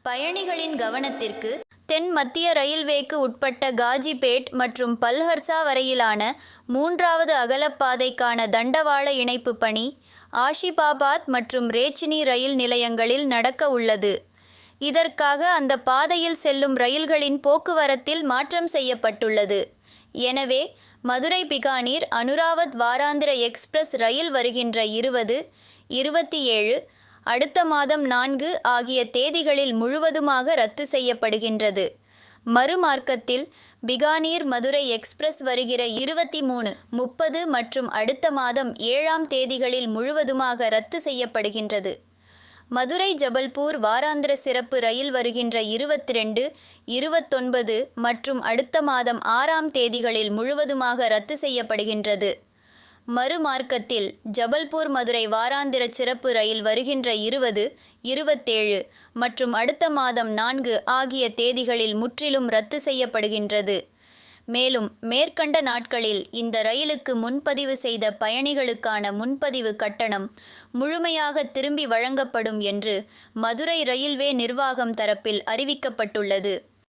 பயணிகளின் கவனத்திற்கு தென் மத்திய ரயில்வேக்கு உட்பட்ட காஜிபேட் மற்றும் பல்ஹர்சா வரையிலான 3வது அகலப்பாதைக்கான தண்டவாள இணைப்பு பணி ஆஷிபாபாத் மற்றும் ரேச்சினி ரயில் நிலையங்களில் நடக்க உள்ளது. இதற்காக அந்த பாதையில் செல்லும் ரயில்களின் போக்குவரத்தில் மாற்றம் செய்யப்பட்டுள்ளது. எனவே மதுரை பிகானீர் அனுராவத் வாராந்திர எக்ஸ்பிரஸ் ரயில் வருகின்ற 20, 27, அடுத்த மாதம் 4 ஆகிய தேதிகளில் முழுவதுமாக ரத்து செய்யப்படுகின்றது. மறுமார்க்கத்தில் பிகானீர் மதுரை எக்ஸ்பிரஸ் வருகிற 23, 30 மற்றும் அடுத்த மாதம் 7ஆம் தேதிகளில் முழுவதுமாக ரத்து செய்யப்படுகின்றது. மதுரை ஜபல்பூர் வாராந்திர சிறப்பு ரயில் வருகின்ற 22, 29 மற்றும் அடுத்த மாதம் 6ஆம் தேதிகளில் முழுவதுமாக ரத்து செய்யப்படுகின்றது. மறுமார்க்கத்தில் ஜபல்பூர் மதுரை வாராந்திர சிறப்பு ரயில் வருகின்ற 20, 27 மற்றும் அடுத்த மாதம் 4 ஆகிய தேதிகளில் முற்றிலும் ரத்து செய்யப்படுகின்றது. மேலும் மேற்கண்ட நாட்களில் இந்த ரயிலுக்கு முன்பதிவு செய்த பயணிகளுக்கான முன்பதிவு கட்டணம் முழுமையாக திரும்பி வழங்கப்படும் என்று மதுரை ரயில்வே நிர்வாகம் தரப்பில் அறிவிக்கப்பட்டுள்ளது.